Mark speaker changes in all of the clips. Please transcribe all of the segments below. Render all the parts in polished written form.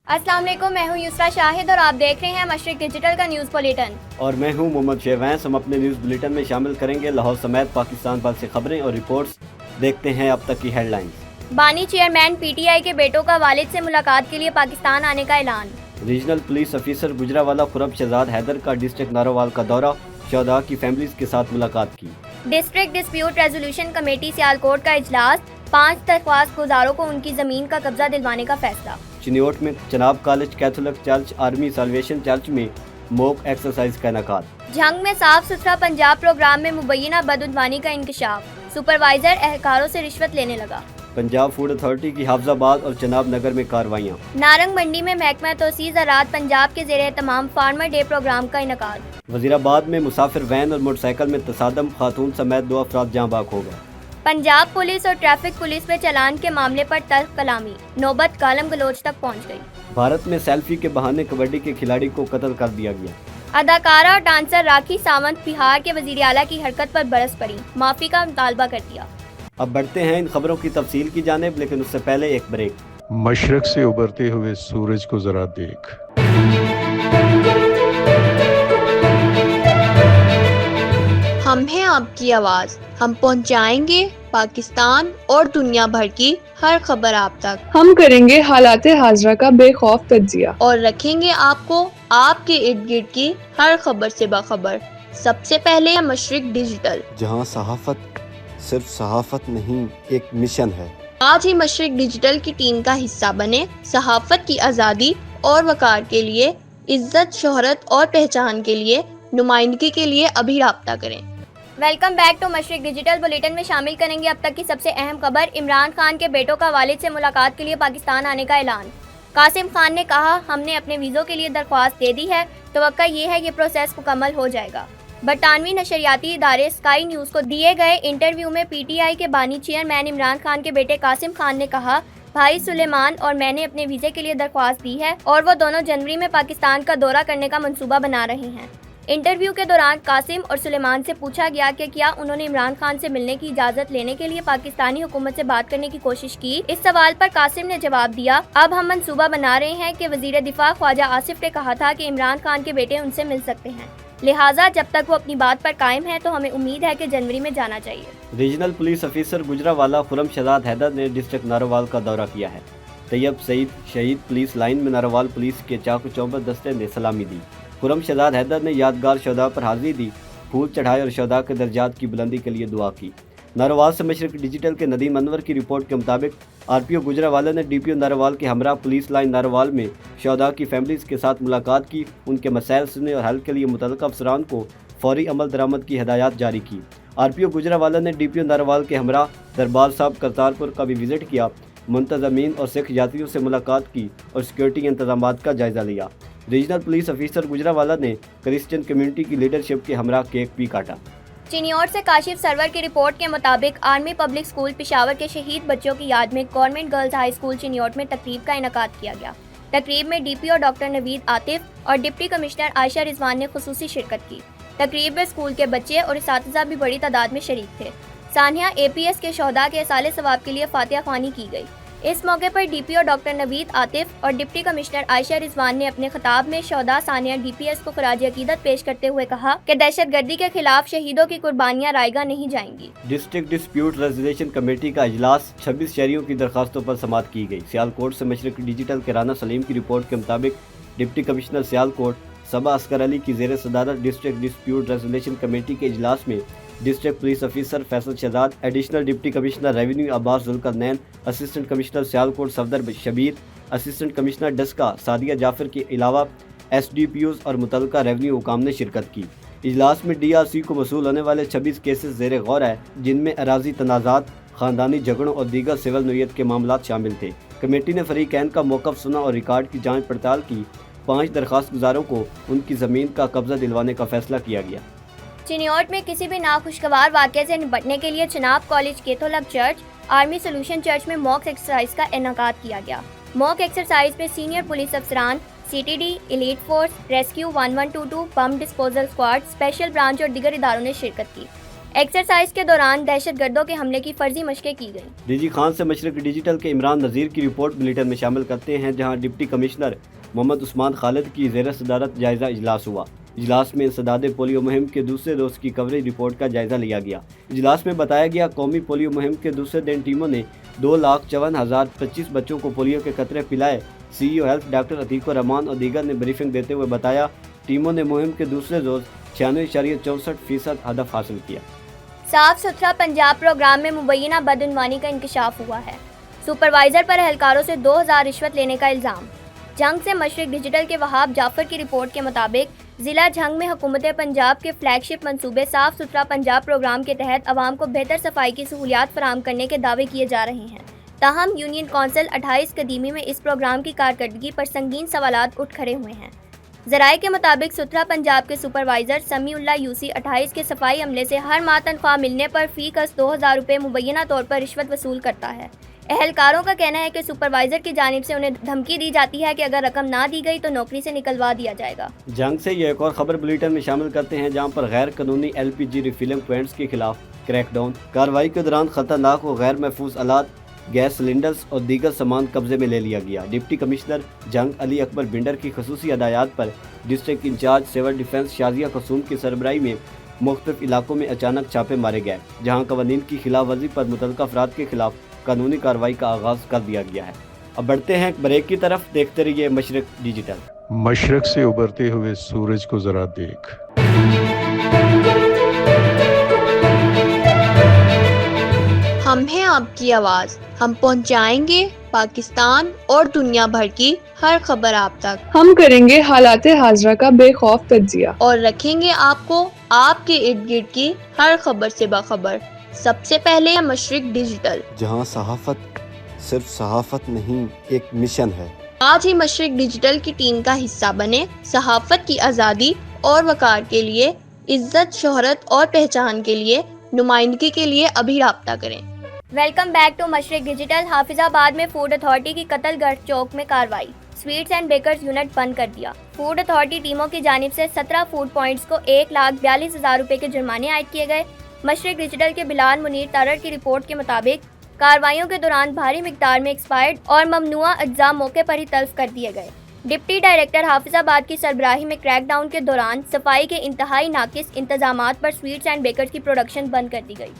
Speaker 1: अस्सलाम वालेकुम, मैं हूँ युसरा शाहिद और आप देख रहे हैं मशरिक डिजिटल का न्यूज़ बुलेटिन।
Speaker 2: और मैं हूँ मोहम्मद शेवैस। हम अपने न्यूज़ बुलेटिन में शामिल करेंगे लाहौर समेत पाकिस्तान भर से खबरें और रिपोर्ट्स। देखते हैं अब तक की हेडलाइंस।
Speaker 1: बानी चेयरमैन पीटीआई के बेटों का वालिद से मुलाकात के लिए पाकिस्तान आने का ऐलान।
Speaker 2: Regional police officer Gujranwala Khurram Shahzad Haider का डिस्ट्रिक्ट नारोवाल का दौरा, शहदा की फैमिलीज के साथ मुलाकात की।
Speaker 1: District dispute resolution committee Sialkot का इजलास, 5 दरख्वास्त गुजारों को उनकी जमीन का कब्जा दिलवाने का फैसला।
Speaker 2: चिन्योट में Chenab college, Catholic church, army salvation church में मॉक एक्सरसाइज का इनेकाद।
Speaker 1: जंग में साफ सुथरा पंजाब प्रोग्राम में मुबैना बदउनवानी का इंकशाफ, सुपरवाइजर एहलकारों से रिश्वत लेने लगा।
Speaker 2: पंजाब फूड अथॉरिटी की हाफजाबाद और चनाब नगर में कार्रवाइयाँ।
Speaker 1: नारंग मंडी में महकमा तोसी ज़राअत पंजाब के ज़ेरे तमाम फार्मर डे प्रोग्राम का इनेकाद।
Speaker 2: वजीराबाद में मुसाफिर वैन और मोटरसाइकिल में तसादम, खातून समेत 2 अफराद जाँ बाग हो गए।
Speaker 1: पंजाब पुलिस और ट्रैफिक पुलिस में चालान के मामले पर तल्ख कलामी, नौबत गालम गलोच तक पहुंच गई। भारत
Speaker 2: में सेल्फी के बहाने कबड्डी के खिलाड़ी को कत्ल कर दिया गया।
Speaker 1: अदाकारा और डांसर राखी सावंत बिहार के वजीर आला की हरकत पर बरस पड़ी, माफी का मुतालबा कर दिया।
Speaker 2: अब बढ़ते हैं इन खबरों की तफसील की जानिब, लेकिन उससे पहले एक ब्रेक।
Speaker 3: मशरक से उभरते हुए सूरज को जरा देख।
Speaker 4: हम हैं आपकी आवाज, हम पहुंचाएंगे पाकिस्तान और दुनिया भर की हर खबर आप तक।
Speaker 5: हम करेंगे हालाते हाजरा का बेखौफ तज्जिया
Speaker 4: और रखेंगे आपको आपके इर्द गिर्द की हर खबर से बाखबर। सबसे पहले मशरिक डिजिटल,
Speaker 6: जहां सहाफत सिर्फ सहाफत नहीं, एक मिशन है।
Speaker 4: आज ही मशरिक डिजिटल की टीम का हिस्सा बने। सहाफत की आज़ादी और वकार के लिए, इज्जत, शोहरत और पहचान के लिए, नुमाइंदगी के लिए अभी राब्ता करें।
Speaker 1: Welcome back to Mashriq digital bulletin में शामिल करेंगे अब तक की सबसे अहम खबर। इमरान खान के बेटों का वालिद से मुलाकात के लिए पाकिस्तान आने का ऐलान। कासिम खान ने कहा, हमने अपने वीज़ों के लिए दरख्वास्त दे दी है, तवक्का ये है कि प्रोसेस मुकम्मल हो जाएगा। बरतानवी नशरियाती इदारे स्काई न्यूज़ को दिए गए इंटरव्यू में पीटीआई के बानी चेयरमैन इमरान खान के बेटे कासिम खान ने कहा, भाई सुलेमान और मैंने अपने वीज़े के लिए दरख्वास्त दी है और वो दोनों जनवरी में पाकिस्तान का दौरा करने का मंसूबा बना रहे हैं। इंटरव्यू के दौरान कासिम और सुलेमान से पूछा गया कि क्या उन्होंने इमरान खान से मिलने की इजाज़त लेने के लिए पाकिस्तानी हुकूमत से बात करने की कोशिश की। इस सवाल पर कासिम ने जवाब दिया, अब हम मंसूबा बना रहे हैं कि वज़ीर दिफा ख्वाजा आसिफ ने कहा था कि इमरान खान के बेटे उनसे मिल सकते हैं, लिहाजा जब तक वो अपनी बात पर कायम है तो हमें उम्मीद है कि जनवरी में जाना चाहिए।
Speaker 2: Regional police officer Gujranwala Khurram Shahzad Haider ने डिस्ट्रिक्ट नारोवाल का दौरा किया है। तैयब सईद शहीद पुलिस लाइन में नारोवाल पुलिस के चाकू चौबंद दस्ते ने सलामी दी। खुरम शहजाद हैदर ने यादगार शहदा पर हाजिरी दी, फूल चढ़ाए और शहदा के दर्जात की बुलंदी के लिए दुआ की। नारोवाल से मशरक डिजिटल के नदीम अनवर की रिपोर्ट के मुताबिक आरपीओ गुजरावाला ने डीपीओ नारोवाल के हमरा पुलिस लाइन नारोवाल में शहदा की फैमिलीज के साथ मुलाकात की, उनके मसाइल सुने और हल के लिए मुतल्लिक़ अफसरान को फौरी अमल दरामद की हिदायत जारी की। आरपीओ गुजरावाला ने डीपीओ नारोवाल के हमरा दरबार साहब करतारपुर का भी विजिट किया, मुंतज़मीन और सिख यात्रियों से मुलाकात की और सिक्योरिटी इंतजाम का जायज़ा लिया। रीजनल पुलिस ऑफिसर गुजरावाला ने क्रिश्चियन कम्युनिटी की लीडरशिप के हमरा केक भी काटा।
Speaker 1: चिन्योट से काशिफ सरवर की रिपोर्ट के मुताबिक आर्मी पब्लिक स्कूल पेशावर के शहीद बच्चों की याद में government girls high school Chiniot में तकरीब का इनेकाद किया गया। तकरीब में डीपीओ डॉक्टर नवीद आतिफ और डिप्टी कमिश्नर आयशा रिजवान ने खुसूसी शिरकत की। तकरीब में स्कूल के बच्चे और इसातिज़ा भी बड़ी तादाद में शरीक थे। सानिया एपीएस के शहदा के साले सवाब के लिए फातिहा ख्वानी की गई। इस मौके पर डीपीओ डॉक्टर नवीद आतिफ और डिप्टी कमिश्नर आयशा रिजवान ने अपने खिताब में शहदा सानिया डीपीएस को खराज अकीदत पेश करते हुए कहा कि दहशतगर्दी के खिलाफ शहीदों की कुर्बानियां रायगा नहीं जाएंगी।
Speaker 2: डिस्ट्रिक्ट डिस्प्यूट रेजोल्यूशन कमेटी का इजलास, 26 शहरियों की दरखास्तों पर समाअत की गई। सियालकोट से मशरक डिजिटल के राना सलीम की रिपोर्ट के मुताबिक डिप्टी कमिश्नर सियालकोट सबा अस्कर अली की ज़ेर सदारत डिस्ट्रिक्ट डिस्प्यूट रेजोल्यूशन कमेटी के इजलास में district police officer Faisal Shahzad, additional deputy commissioner revenue Abbas Zulqarnain, assistant commissioner Sialkot Safdar Shabbir, assistant commissioner Daska Sadia Jafar के अलावा एसडीपीओज और मुतल्लिका रेवेन्यू हुकाम ने शिरकत की। इजलास में डीआरसी को वसूल होने वाले 26 केसेस ज़ेर गौर है, जिनमें अराजी तनाज़ात, ख़ानदानी झगड़ों और दीगर सिविल नोयत के मामलात शामिल थे। कमेटी ने फरीकैन का मौक़िफ़ सुना और रिकॉर्ड की जाँच पड़ताल की। 5 दरख्वास्त गुजारों को उनकी ज़मीन का कब्ज़ा दिलवाने का फैसला किया गया।
Speaker 1: चिन्योट में किसी भी नाखुशगवार वाक़े से निपटने के लिए Chenab college, Catholic church, army solution church में मॉक एक्सरसाइज का इनेकाद किया गया। मॉक एक्सरसाइज में सीनियर पुलिस अफसरान, CTD, elite force, rescue 1122, bomb disposal squad, special branch और दीगर इदारों ने शिरकत की। एक्सरसाइज के दौरान दहशतगर्दों के हमले की फर्जी मशकें की गईं।
Speaker 2: डीजी खान से मशरक डिजिटल के इमरान नज़ीर की रिपोर्ट बुलेटिन में शामिल करते हैं, जहां डिप्टी कमिश्नर मोहम्मद उस्मान खालिद की ज़ेर सदारत जायज़ा इजलास हुआ। इजलास में इंसदाद पोलियो मुहिम के दूसरे रोज़ की कवरेज रिपोर्ट का जायज़ा लिया गया। इजलास में बताया गया, कौमी पोलियो मुहिम के दूसरे दिन टीमों ने 2,54,025 बच्चों को पोलियो के कतरे पिलाए। CEO health doctor Atiqur Rahman और दीगर ने ब्रीफिंग देते हुए बताया, टीमों ने मुहिम के दूसरे रोज़ 96.64% हदफ हासिल किया।
Speaker 1: साफ सुथरा पंजाब प्रोग्राम में मुबैना बदउनवानी का इंकशाफ हुआ है। सुपरवाइजर पर एहलकारों से 2,000 रिश्वत लेने का इल्ज़ाम। जंग से मशरिक डिजिटल के वहाब जाफर की रिपोर्ट के मुताबिक ज़िला जंग में हुकूमत पंजाब के फ्लैगशिप मंसूबे साफ सुथरा पंजाब प्रोग्राम के तहत आवाम को बेहतर सफाई की सहूलियात फराहम करने के दावे किए जा रहे हैं। ताहम यूनियन कौंसिल 28 कदीमी में इस प्रोग्राम की कारकर्दगी पर संगीन सवालात उठ खड़े हुए हैं। ज़राए के मुताबिक सुथरा पंजाब के सुपरवाइज़र समीउल्लाह यूसी 28 के सफाई अमले से हर माह तनख्वाह मिलने पर फ़ी कस 2,000 रुपये मुबैना तौर पर रिश्वत वसूल करता है। एहलकारों का कहना है कि सुपरवाइज़र की जानिब से उन्हें धमकी दी जाती है कि अगर रकम ना दी गई तो नौकरी से निकलवा दिया जाएगा।
Speaker 2: जंग से ये एक और खबर बुलेटिन में शामिल करते हैं, जहां पर गैर कानूनी LPG रिफिलिंग पॉइंट्स के खिलाफ क्रैकडाउन। कार्रवाई के दौरान खतरनाक व गैर महफूज आलात, गैस सिलेंडर्स और दीगर सामान कब्जे में ले लिया गया। डिप्टी कमिश्नर जंग अली अकबर बिंडर की खसूसी हदायत पर district incharge civil defence Shazia Kasoom की सरबराही में मुख्तलिफ इलाकों में अचानक छापे मारे गए, जहां कवानीन की खिलाफ वर्जी पर मुतल्लिक़ अफराद के खिलाफ कानूनी कार्रवाई का आगाज़ कर दिया गया है। अब बढ़ते हैं ब्रेक की तरफ, देखते रहिए मशरक डिजिटल।
Speaker 3: मशरक से उभरते हुए सूरज को जरा देख।
Speaker 4: हम हैं आपकी आवाज़, हम पहुंचाएंगे पाकिस्तान और दुनिया भर की हर खबर आप तक,
Speaker 5: हम करेंगे हालाते हाजरा का बेखौफ तज्जिया
Speaker 4: और रखेंगे आपको आपके इर्द गिर्द की हर खबर से बाखबर। सबसे पहले मशरिक डिजिटल,
Speaker 6: जहां सहाफत सिर्फ सहाफत नहीं, एक मिशन है।
Speaker 4: आज ही मशरिक डिजिटल की टीम का हिस्सा बने। सहाफत की आज़ादी और वकार के लिए, इज्जत, शोहरत और पहचान के लिए, नुमाइंदगी के लिए अभी राब्ता करें।
Speaker 1: Welcome back to Mashriq digital. Hafizabad में फूड अथॉरिटी की कत्लगढ़ चौक में कार्रवाई, स्वीट्स एंड बेकर्स यूनिट बंद कर दिया। फूड अथॉरिटी टीमों की जानिब से 17 फूड पॉइंट्स को 1,42,000 रुपये के जुर्माने आयद किए गए। मशरिक डिजिटल के बिलाल मुनीर तारड़ की रिपोर्ट के मुताबिक कार्रवाइयों के दौरान भारी मिकदार में एक्सपायर्ड और ममनुआ अज्जा मौके पर ही तल्फ कर दिए गए। डिप्टी डायरेक्टर हाफिजाबाद की सरबराही में क्रैकडाउन के दौरान सफाई के इंतहाई नाकिस इंतजामात पर स्वीट्स एंड बेकर्स की प्रोडक्शन बंद कर दी गई।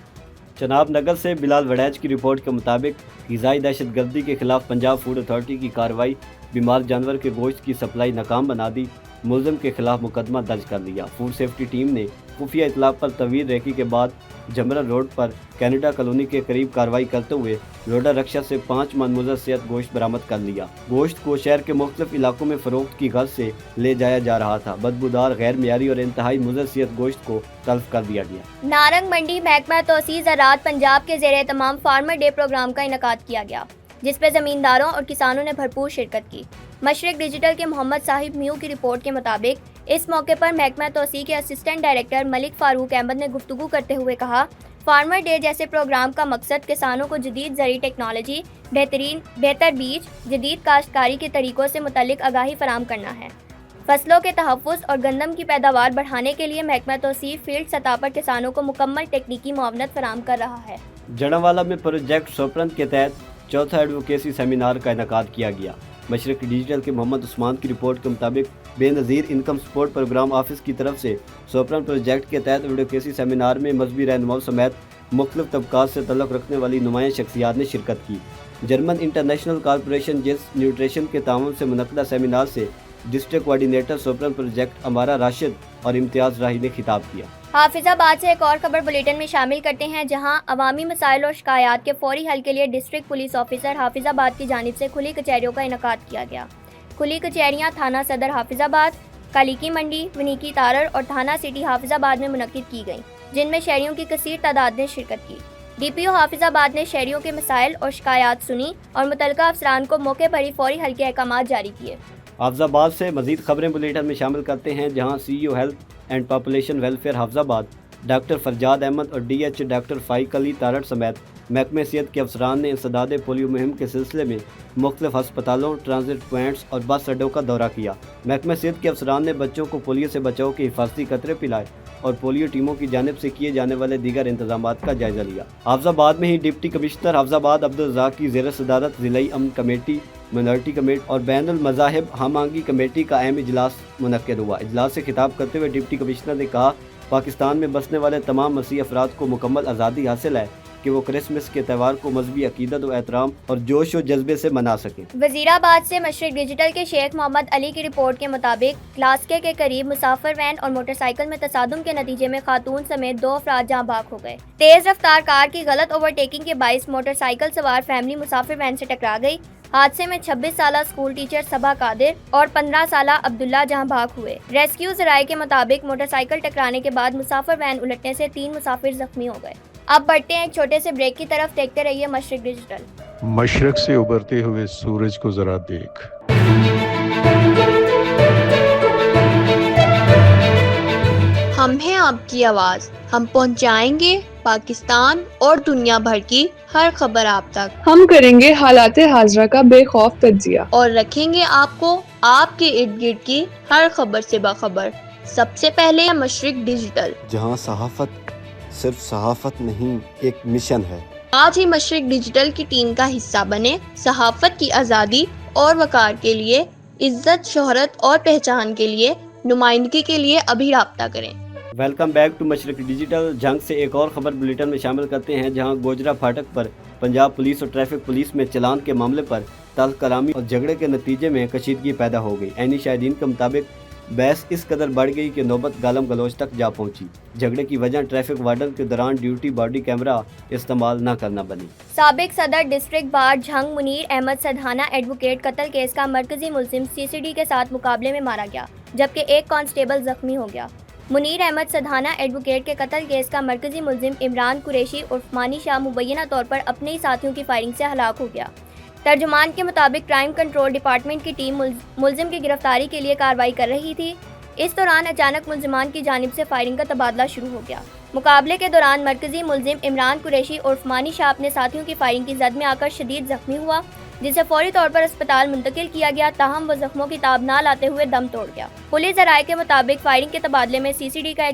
Speaker 2: चनाब नगर से बिलाल वड़ैच की रिपोर्ट के मुताबिक ग़िज़ाई दहशतगर्दी के खिलाफ पंजाब फूड अथॉरिटी की कार्रवाई, बीमार जानवर के गोश्त की सप्लाई नाकाम बना दी, मुलज़िम के खिलाफ मुकदमा दर्ज कर लिया। फूड सेफ्टी टीम ने खुफिया इतला पर तवील रेकी के बाद जमरा रोड पर कैनेडा कॉलोनी के करीब कार्रवाई करते हुए रोडा रक्षा से 5 मन मुज़र सेहत गोश्त बरामद कर लिया। गोश्त को शहर के मुख्तलिफ इलाकों में फ़रोख्त की गर्ज से ले जाया जा रहा था। बदबूदार, गैर मियारी और इंतहाई मुज़र सेहत गोश्त को तल्फ कर दिया गया।
Speaker 1: नारंग मंडी महकमा तोसी ज़राअत पंजाब के ज़ेरे तमाम फार्मर डे प्रोग्राम का इनेकाद किया गया, जिस पर ज़मींदारों और किसानों ने भरपूर शिरकत की। मशरिक डिजिटल के मोहम्मद साहिब म्यू की रिपोर्ट के मुताबिक इस मौके पर महकमा तोसी के असिस्टेंट डायरेक्टर मलिक फारूक अहमद ने गुफ्तगू करते हुए कहा, फार्मर डे जैसे प्रोग्राम का मकसद किसानों को जदीद ज़री टेक्नोलॉजी, बेहतर बीज, जदीद काश्तकारी के तरीक़ों से मुतल्लिक आगाही फराहम करना है। फसलों के तहफ़्फ़ुज़ और गंदम की पैदावार बढ़ाने के लिए महकमा तोसी फील्ड सतह पर किसानों को मुकम्मल टेक्निकी मुआवनत फराहम कर रहा है।
Speaker 2: जड़ावाला में प्रोजेक्ट सोपरंत के तहत चौथा एडवोकेसी सेमिनार का इनेकाद किया गया। मशरक डिजिटल के मोहम्मद उस्मान की रिपोर्ट के मुताबिक Benazir income support programme office की तरफ से सोपरन प्रोजेक्ट के तहत एडवोकेसी सेमिनार में मजहबी रहनुमाओं समेत मुख्तलिफ तबकात से तल्लुक़ रखने वाली नुमाया शख्सियात ने शिरकत की। जर्मन इंटरनेशनल कॉरपोरेशन जिस न्यूट्रिशन के ताउन से मुनक़दा सेमिनार से डिस्ट्रिक्ट कोऑर्डिनेटर सोपरन प्रोजेक्ट अमारा राशिद और इम्तियाज़ राही ने खिताब किया।
Speaker 1: हाफिजाबाद से एक और खबर बुलेटिन में शामिल करते हैं, जहां अवामी मसाइल और शिकायत के फौरी हल के लिए डिस्ट्रिक्ट पुलिस ऑफिसर हाफिजाबाद की जानिब से खुली कचहरियों का इनेकाद किया गया। खुली कचहरियां थाना सदर हाफिजाबाद, कालिकी मंडी, वनीकी तारड़ और थाना सिटी हाफिजाबाद में मुनक्किद की गईं, जिनमें शहरियों की कसीर तादाद ने शिरकत की। DPO हाफिजाबाद ने शहरियों के मसाइल और शिकायत सुनी और मुतल्लिका अफसरान को मौके पर ही फौरी हल के अहकाम जारी किए।
Speaker 2: हाफिजाबाद से मजीद खबरें बुलेटिन में शामिल करते हैं, जहां CEO health and population welfare Hafizabad doctor Farzad Ahmed और DH डॉक्टर फाइक अली तारड़ समेत महकमे सेहत के अफसरान ने इंसदाद पोलियो मुहिम के सिलसिले में मुख्तलिफ हस्पतालों, ट्रांजिट पॉइंट्स और बस अड्डों का दौरा किया। महकमे सेहत के अफसरान ने बच्चों को पोलियो से बचाव के हिफाजती कतरे पिलाए اور پولیو ٹیموں کی جانب سے کیے جانے والے دیگر انتظامات کا جائزہ لیا۔ حافظ آباد میں ہی ڈپٹی کمشنر حافظ آباد عبدالرزاق کی زیر صدارت ضلعی امن کمیٹی، مائنورٹی کمیٹی اور بین المذاہب ہم آہنگی کمیٹی کا اہم اجلاس منعقد ہوا۔ اجلاس سے خطاب کرتے ہوئے ڈپٹی کمشنر نے کہا، پاکستان میں بسنے والے تمام مسیحی افراد کو مکمل آزادی حاصل ہے کہ وہ کرسمس کے تہوار کو مذہبی عقیدت و احترام اور جوش و جذبے سے منا سکیں۔
Speaker 1: وزیر آباد سے مشرق ڈیجیٹل کے شیخ محمد علی کی رپورٹ کے مطابق کلاسکے کے قریب مسافر وین اور موٹر سائیکل میں تصادم کے نتیجے میں خاتون سمیت 2 افراد جاں بحق ہو گئے۔ تیز رفتار کار کی غلط اوورٹیکنگ کے باعث موٹر سائیکل سوار فیملی مسافر وین سے ٹکرا گئی۔ حادثے میں 26 سالہ اسکول ٹیچر صبا قادر اور 15 سالہ عبداللہ جہاں بحق ہوئے۔ ریسکیو ذرائع کے مطابق موٹر سائیکل ٹکرانے کے بعد مسافر وین الٹنے سے 3 مسافر زخمی ہو گئے۔ اب بڑھتے ہیں ایک چھوٹے سے بریک کی طرف، دیکھتے رہیے مشرق ڈیجیٹل۔
Speaker 3: مشرق سے ابھرتے ہوئے سورج کو ذرا دیکھ،
Speaker 4: ہم ہیں آپ کی آواز، ہم پہنچائیں گے پاکستان اور دنیا بھر کی ہر خبر آپ تک،
Speaker 5: ہم کریں گے حالات حاضرہ کا بے خوف تجزیہ،
Speaker 4: اور رکھیں گے آپ کو آپ کے ارد گرد کی ہر خبر سے باخبر۔ سب سے پہلے مشرق ڈیجیٹل،
Speaker 6: جہاں صحافت صرف صحافت نہیں ایک مشن ہے۔
Speaker 4: آج ہی مشرق ڈیجیٹل کی ٹیم کا حصہ بنے۔ صحافت کی آزادی اور وقار کے لیے، عزت، شہرت اور پہچان کے لیے، نمائندگی کے لیے ابھی رابطہ کریں۔
Speaker 2: ویلکم بیک ٹو مشرق ڈیجیٹل۔ جنگ سے ایک اور خبر بلیٹن میں شامل کرتے ہیں، جہاں گوجرا پھاٹک پر پنجاب پولیس اور ٹریفک پولیس میں چلان کے معاملے پر تلخ کلامی اور جھگڑے کے نتیجے میں کشیدگی پیدا ہو گئی۔ عینی شاہدین کے مطابق بحث اس قدر بڑھ گئی کہ نوبت گالم گلوچ تک جا پہنچی۔ جھگڑے کی وجہ ٹریفک وارڈن کے دوران ڈیوٹی باڈی کیمرہ استعمال نہ کرنا بنی۔
Speaker 1: سابق صدر district bar Jhang Munir Ahmed Sidhana advocate قتل کیس کا مرکزی ملزم CCD کے ساتھ مقابلے میں مارا گیا، جبکہ ایک کانسٹیبل زخمی ہو گیا۔ منیر احمد سدھانہ ایڈوکیٹ کے قتل کیس کا مرکزی ملزم عمران قریشی عرف مانی شاہ مبینہ طور پر اپنے ہی ساتھیوں کی فائرنگ سے ہلاک ہو گیا۔ ترجمان کے مطابق کرائم کنٹرول ڈپارٹمنٹ کی ٹیم ملزم کی گرفتاری کے لیے کارروائی کر رہی تھی۔ اس دوران اچانک ملزمان کی جانب سے فائرنگ کا تبادلہ شروع ہو گیا۔ مقابلے کے دوران مرکزی ملزم عمران قریشی عرف مانی شاہ اپنے ساتھیوں کی فائرنگ کی زد میں آ کر شدید زخمی ہوا، جسے فوری طور پر اسپتال منتقل کیا گیا، تاہم وہ زخموں کی تاب نہ لاتے ہوئے دم توڑ گیا۔ پولیس ذرائع کے مطابق فائرنگ کے تبادلے میں CCD کا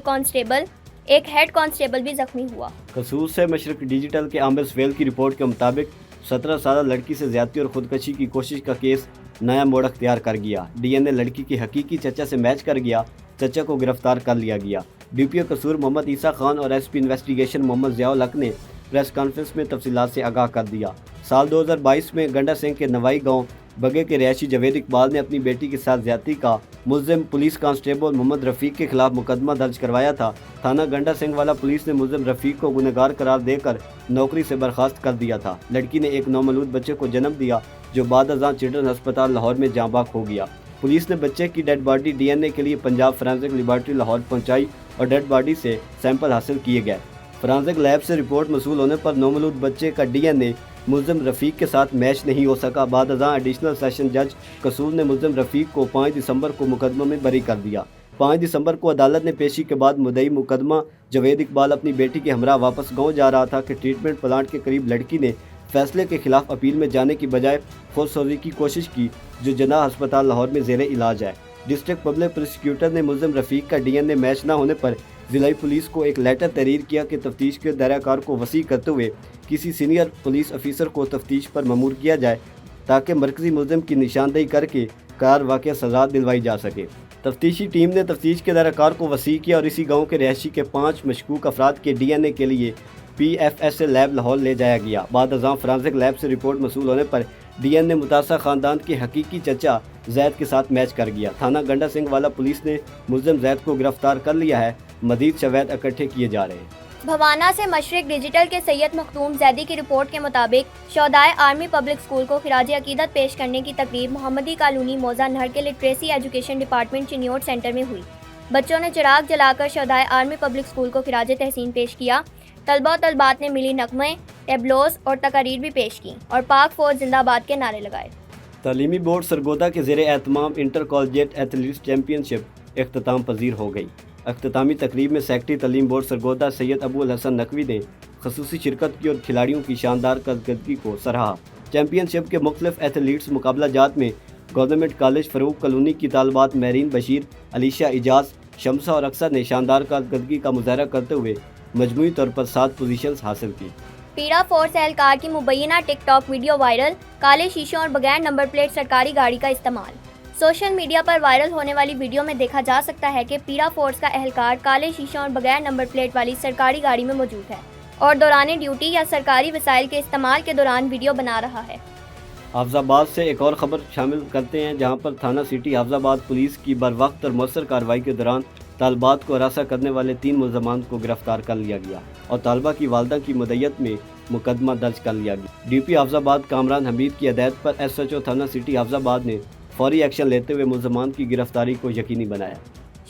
Speaker 1: ایک ہیڈ کانسٹیبل بھی زخمی ہوا۔
Speaker 2: قصور سے مشرق ڈیجیٹل کے عامر سویل کی رپورٹ کے مطابق 17 سالہ لڑکی سے زیادتی اور خودکشی کی کوشش کا کیس نیا موڑ اختیار کر گیا۔ DNA لڑکی کی حقیقی چچا سے میچ کر گیا، چچا کو گرفتار کر لیا گیا۔ DPO قصور محمد عیسیٰ خان اور SP انویسٹیگیشن محمد ضیاء الحق نے پریس کانفرنس میں تفصیلات سے آگاہ کر دیا۔ سال 2022 میں گنڈا سنگھ کے نوائی گاؤں بگے کے رہائشی جاوید اقبال نے اپنی بیٹی کے ساتھ زیادتی کا ملزم پولیس کانسٹیبل محمد رفیق کے خلاف مقدمہ درج کروایا تھا۔ تھانہ گنڈا سنگھ والا پولیس نے ملزم رفیق کو گنہگار قرار دے کر نوکری سے برخاست کر دیا تھا۔ لڑکی نے ایک نومولود بچے کو جنم دیا، جو بعد ازاں چلڈرن ہسپتال لاہور میں جاں بحق ہو گیا۔ پولیس نے بچے کی ڈیڈ باڈی DNA کے لیے پنجاب فرانزک لیبارٹری لاہور پہنچائی اور ڈیڈ باڈی سے سیمپل حاصل کیے گئے۔ فرانزک لیب سے رپورٹ موصول ہونے پر نومولود بچے کا DNA ملزم رفیق کے ساتھ میچ نہیں ہو سکا۔ بعد ازاں ایڈیشنل سیشن جج قصور نے ملزم رفیق کو 5 دسمبر کو مقدمہ میں بری کر دیا۔ 5 دسمبر کو عدالت نے پیشی کے بعد مدعی مقدمہ جاوید اقبال اپنی بیٹی کے ہمراہ واپس گاؤں جا رہا تھا کہ ٹریٹمنٹ پلانٹ کے قریب لڑکی نے فیصلے کے خلاف اپیل میں جانے کی بجائے خود سوزی کی کوشش کی، جو جناح ہسپتال لاہور میں زیر علاج ہے۔ ڈسٹرکٹ پبلک پروسیکیوٹر نے ملزم رفیق کا DNA میچ نہ ہونے پر ضلعی پولیس کو ایک لیٹر تحریر کیا کہ تفتیش کے دائرہ کار کو وسیع کرتے ہوئے کسی سینئر پولیس افیسر کو تفتیش پر مامور کیا جائے، تاکہ مرکزی ملزم کی نشاندہی کر کے کار واقعہ سزا دلوائی جا سکے۔ تفتیشی ٹیم نے تفتیش کے دائرہ کار کو وسیع کیا اور اسی گاؤں کے رہائشی کے 5 مشکوک افراد کے DNA کے لیے PFSA لیب لاہور لے جایا گیا۔ بعد ازاں فرانزک لیب سے رپورٹ موصول ہونے پر DNA متاثرہ خاندان کے حقیقی چچا زید کے ساتھ میچ کر گیا۔ تھانہ گنڈا سنگھ والا پولیس نے ملزم زید کو گرفتار کر لیا ہے، مزید شواہد اکٹھے کیے جا رہے ہیں۔
Speaker 1: بھوانہ سے مشرق ڈیجیٹل کے سید مختوم زیدی کی رپورٹ کے مطابق شہدائے آرمی پبلک اسکول کو خراج عقیدت پیش کرنے کی تقریب محمدی کالونی موزہ نہر کے literacy education department Chiniot centre میں ہوئی۔ بچوں نے چراغ جلا کر شہدائے آرمی پبلک اسکول کو خراج تحسین پیش کیا۔ طلبہ و طلبات نے ملی نغمے، ٹیبلوز اور تقاریر بھی پیش کی اور پاک فوج زندہ باد کے نعرے لگائے۔
Speaker 2: تعلیمی بورڈ سرگودا کے زیر اہتمام انٹر کالجیٹ ایتھلیٹس چیمپئن شپ اختتام پذیر ہو گئی۔ اختتامی تقریب میں سیکرٹری تعلیم بورڈ سرگودا سید ابو الحسن نقوی نے خصوصی شرکت کی اور کھلاڑیوں کی شاندار کارکردگی کو سراہا۔ چیمپئن شپ کے مختلف ایتھلیٹس مقابلہ جات میں گورنمنٹ کالج فروغ کالونی کی طالبات مہرین بشیر، علیشہ اجاز، شمسہ اور اکثر نے شاندار کارکردگی کا مظاہرہ کرتے ہوئے مجموعی طور پر 7 پوزیشنز حاصل کی۔
Speaker 1: پیڑا فورس اہلکار کی مبینہ ٹک ٹاک ویڈیو وائرل، کالے شیشوں اور بغیر نمبر پلیٹ سرکاری گاڑی کا استعمال۔ سوشل میڈیا پر وائرل ہونے والی ویڈیو میں دیکھا جا سکتا ہے کہ پیڑا فورس کا اہلکار کالے شیشوں اور بغیر نمبر پلیٹ والی سرکاری گاڑی میں موجود ہے اور دوران ڈیوٹی یا سرکاری وسائل کے استعمال کے دوران ویڈیو بنا رہا ہے۔
Speaker 2: حافظ آباد سے ایک اور خبر شامل کرتے ہیں، جہاں پر تھانہ سٹی حافظ آباد پولیس کی بروقت اور مؤثر کارروائی کے دوران طالبات کو ہراساں کرنے والے 3 ملزمان کو گرفتار کر لیا گیا اور طالبہ کی والدہ کی مدعیت میں مقدمہ درج کر لیا گیا۔ ڈی پی حافظ آباد کامران حمید کی ہدایت پر ایس ایچ او تھانہ سٹی حافظ آباد نے فوری ایکشن لیتے ہوئے ملزمان کی گرفتاری کو یقینی بنایا۔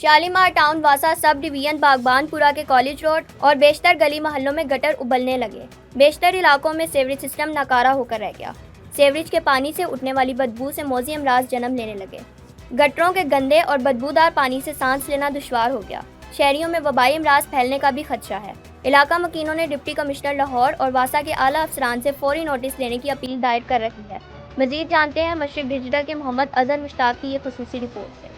Speaker 1: شالیمار ٹاؤن واسا سب ڈویژن باغبان پورہ کے کالج روڈ اور بیشتر گلی محلوں میں گٹر ابلنے لگے۔ بیشتر علاقوں میں سیوریج سسٹم ناکارہ ہو کر رہ گیا۔ سیوریج کے پانی سے اٹھنے والی بدبو سے موذی امراض جنم لینے لگے۔ گٹروں کے گندے اور بدبودار پانی سے سانس لینا دشوار ہو گیا۔ شہریوں میں وبائی امراض پھیلنے کا بھی خدشہ ہے۔ علاقہ مکینوں نے ڈپٹی کمشنر لاہور اور واسا کے اعلیٰ افسران سے فوری نوٹس لینے کی اپیل دائر کر رہی ہے۔ مزید جانتے ہیں مشرق ڈیجیٹل کے محمد اظہر مشتاق کی یہ خصوصی رپورٹ سے۔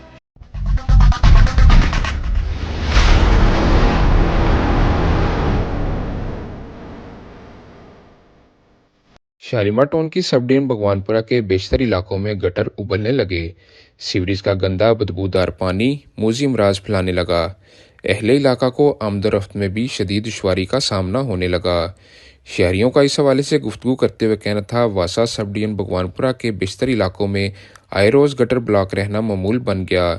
Speaker 7: شالیمار ٹاؤن کی سب ڈویژن بھگوان پورہ کے بیشتر علاقوں میں گٹر ابلنے لگے۔ سیوریج کا گندا بدبودار پانی موذی امراض پھیلانے لگا۔ اہل علاقہ کو آمد و رفت میں بھی شدید دشواری کا سامنا ہونے لگا۔ شہریوں کا اس حوالے سے گفتگو کرتے ہوئے کہنا تھا، واسا سب ڈویژن بھگوان پورہ کے بیشتر علاقوں میں آئے روز گٹر بلاک رہنا معمول بن گیا۔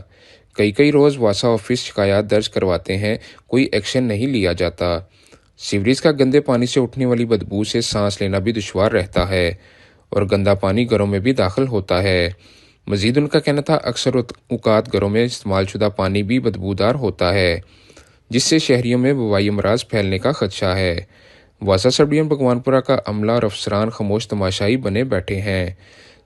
Speaker 7: کئی روز واسا آفس شکایات درج کرواتے ہیں، کوئی ایکشن نہیں لیا جاتا۔ سیوریج کا گندے پانی سے اٹھنے والی بدبو سے سانس لینا بھی دشوار رہتا ہے اور گندا پانی گھروں میں بھی داخل ہوتا ہے۔ مزید ان کا کہنا تھا، اکثر اوقات گھروں میں استعمال شدہ پانی بھی بدبودار ہوتا ہے، جس سے شہریوں میں وبائی امراض پھیلنے کا خدشہ ہے۔ واسا سب ڈویژن بھگوان پورہ کا عملہ اور افسران خاموش تماشائی بنے بیٹھے ہیں۔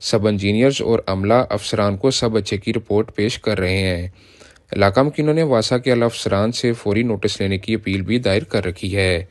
Speaker 7: سب انجینئرز اور عملہ افسران کو سب اچھے کی رپورٹ پیش کر رہے ہیں۔ علاقہ مکینوں نے واسا کے اعلیٰ افسران سے فوری نوٹس لینے کی اپیل بھی دائر کر رکھی ہے۔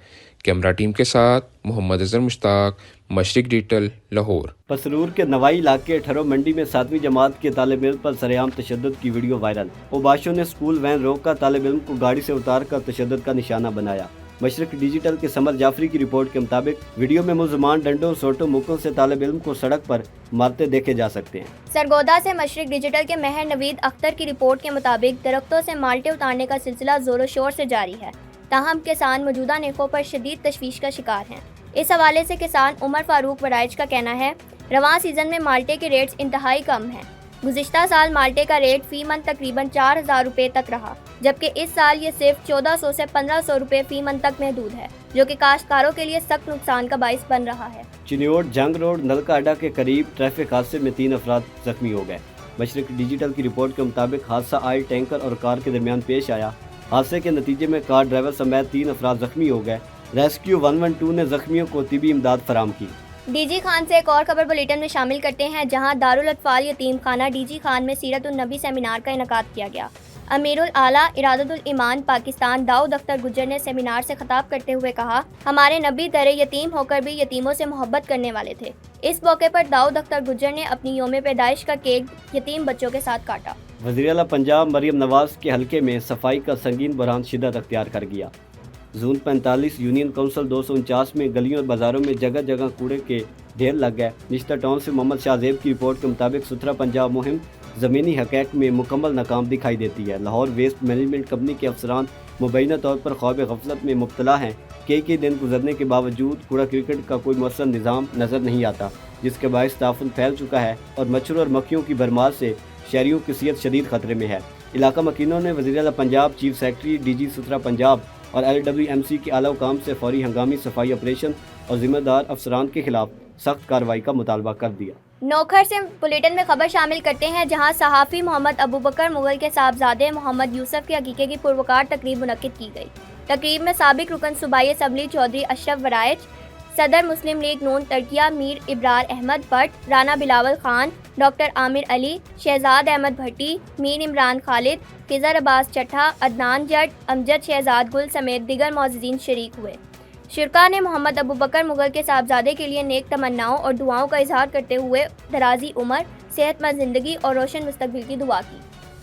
Speaker 7: کیمرہ ٹیم کے ساتھ محمد اظہر مشتاق، مشرق ڈیجیٹل، لاہور۔
Speaker 2: پسرور کے نوائی علاقے ٹھرو منڈی میں 7ویں جماعت کے طالب علم پر سرعام تشدد کی ویڈیو وائرل۔ اوباشوں نے اسکول وین روک کر طالب علم کو گاڑی سے اتار کر تشدد کا نشانہ بنایا۔ مشرق ڈیجیٹل کے سمر جعفری کی رپورٹ کے مطابق ویڈیو میں ملزمان ڈنڈوں، سوٹوں، مکوں سے طالب علم کو سڑک پر مارتے دیکھے جا سکتے ہیں۔
Speaker 1: سرگودا سے مشرق ڈیجیٹل کے مہر نوید اختر کی رپورٹ کے مطابق درختوں سے مالٹے اتارنے کا سلسلہ زور و شور سے جاری ہے، تاہم کسان موجودہ نرخوں پر شدید تشویش کا شکار ہیں۔ اس حوالے سے کسان عمر فاروق ورائج کا کہنا ہے، رواں سیزن میں مالٹے کے ریٹس انتہائی کم ہیں۔ گزشتہ سال مالٹے کا ریٹ فی من تقریباً 4000 روپے تک رہا، جبکہ اس سال یہ صرف 1400 سے 1500 روپے فی من تک محدود ہے، جو کہ کاشتکاروں کے لیے سخت نقصان کا باعث بن رہا ہے۔
Speaker 2: چنیوٹ جنگ روڈ نلکا اڈا کے قریب ٹریفک حادثے میں 3 افراد زخمی ہو گئے۔ مشرق ڈیجیٹل کی رپورٹ کے مطابق حادثہ آئل ٹینکر اور کار کے درمیان پیش آیا۔ حادثے کے نتیجے میں کار ڈرائیور سمیت 3 افراد زخمی ہو گئے۔ ریسکیو 112 نے زخمیوں کو طبی امداد فراہم کی۔
Speaker 1: ڈی جی خان سے ایک اور خبر بلیٹن میں شامل کرتے ہیں، جہاں دارالاطفال یتیم خانہ ڈی جی خان میں سیرت النبی سیمینار کا انعقاد کیا گیا۔ امیر الاعلیٰ ارادت الایمان پاکستان داؤد اختر گجر نے سیمینار سے خطاب کرتے ہوئے کہا، ہمارے نبی در یتیم ہو کر بھی یتیموں سے محبت کرنے والے تھے۔ اس موقع پر داؤد اختر گجر نے اپنی یوم پیدائش کا کیک یتیم بچوں کے ساتھ کاٹا۔
Speaker 2: وزیراعلیٰ پنجاب مریم نواز کے حلقے میں صفائی کا سنگین بحران شدت اختیار کر گیا۔ زون 45 یونین کونسل 249 میں گلیوں اور بازاروں میں جگہ جگہ کوڑے کے ڈھیر لگ گئے۔ نشتر ٹاؤن سے محمد شاہ زیب کی رپورٹ کے مطابق ستھرا پنجاب مہم زمینی حقائق میں مکمل ناکام دکھائی دیتی ہے۔ لاہور ویسٹ مینجمنٹ کمپنی کے افسران مبینہ طور پر خواب غفلت میں مبتلا ہیں۔ کئی دن گزرنے کے باوجود کوڑا کرکٹ کا کوئی مؤثر نظام نظر نہیں آتا، جس کے باعث تعفن پھیل چکا ہے اور مچھروں اور مکھیوں کی بھرمار سے شہریوں کی صحت شدید خطرے میں ہے۔ علاقہ مکینوں نے وزیراعلیٰ Punjab, chief secretary, D G Suthra Punjab اور LWMC کے اعلیٰ حکام سے فوری ہنگامی صفائی آپریشن اور ذمہ دار افسران کے خلاف سخت کارروائی کا مطالبہ کر دیا۔
Speaker 1: نوکھر سے بلیٹن میں خبر شامل کرتے ہیں، جہاں صحافی محمد ابوبکر مغل کے صاحبزادے محمد یوسف کے عقیقے کی پروقار تقریب منعقد کی گئی۔ تقریب میں سابق رکن صوبائی اسمبلی چودھری اشرف ورائج، صدر مسلم لیگ نون ترکیہ میر ابرار احمد بٹ، رانا بلاول خان، ڈاکٹر عامر علی، شہزاد احمد بھٹی، میر عمران خالد، خضر عباس چٹھا، عدنان جٹ، امجد شہزاد گل سمیت دیگر معززین شریک ہوئے۔ شرکا نے محمد ابوبکر مغل کے صاحبزادے کے لیے نیک تمناؤں اور دعاؤں کا اظہار کرتے ہوئے درازی عمر، صحت مند زندگی اور روشن مستقبل کی دعا کی۔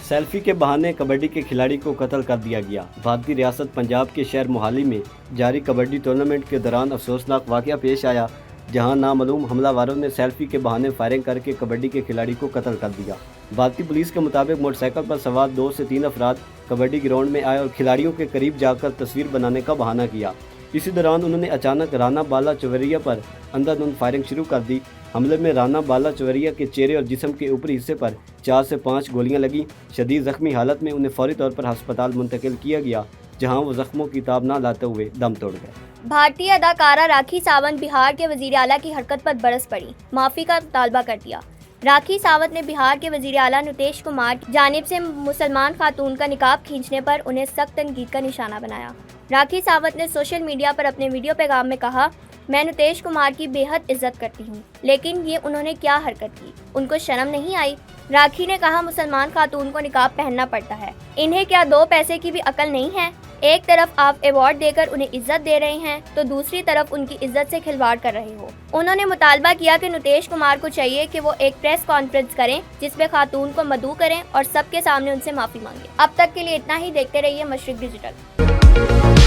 Speaker 2: सेल्फी के बहाने कबड्डी के खिलाड़ी को कत्ल कर दिया गया। भारतीय रियासत पंजाब के शहर मोहाली में जारी कबड्डी टूर्नामेंट के दौरान अफसोसनाक वाकया पेश आया, जहां नामालूम हमलावरों ने सेल्फी के बहाने फायरिंग करके कबड्डी के खिलाड़ी को कत्ल कर दिया। भारतीय पुलिस के मुताबिक मोटरसाइकिल पर सवार 2 से 3 अफराद कबड्डी ग्राउंड में आए और खिलाड़ियों के करीब जाकर तस्वीर बनाने का बहाना किया। इसी दौरान उन्होंने अचानक राना बाला चौवरिया पर अंधाधुंध फायरिंग शुरू कर दी। हमले में राना बाला चौवरिया के चेहरे और जिस्म के ऊपरी हिस्से पर 4 से 5 गोलियां लगीं। शदीद जख्मी हालत में उन्हें फौरी तौर पर अस्पताल मुंतकिल किया गया, जहां वो जख्मों की ताब न लाते हुए दम तोड़ गए।
Speaker 1: भारतीय अदाकारा राखी सावंत बिहार के वजीर आला की हरकत पर बरस पड़ी, माफ़ी का मुतालबा कर दिया। राखी सावंत ने बिहार के वजीर आला नीतीश कुमार की जानिब से मुसलमान खातून का निकाब खींचने पर उन्हें सख्त तनकीद का निशाना बनाया। राखी सावंत ने सोशल मीडिया पर अपने वीडियो पैगाम में कहा, मैं नीतीश कुमार की बेहद इज्जत करती हूँ, लेकिन ये उन्होंने क्या हरकत की, उनको शर्म नहीं आई। राखी ने कहा, मुसलमान खातून को निकाब पहनना पड़ता है, इन्हें क्या 2 पैसे की भी अकल नहीं है। एक तरफ आप अवार्ड देकर उन्हें इज्जत दे रहे हैं तो दूसरी तरफ उनकी इज्जत से खिलवाड़ कर रहे हो। उन्होंने मुतालबा किया कि नीतीश कुमार को चाहिए कि वो एक प्रेस कॉन्फ्रेंस करें जिसमें खातून को मदऊ करें और सबके सामने उनसे माफ़ी मांगे। अब तक के लिए इतना ही। देखते रहिए मशरिक डिजिटल।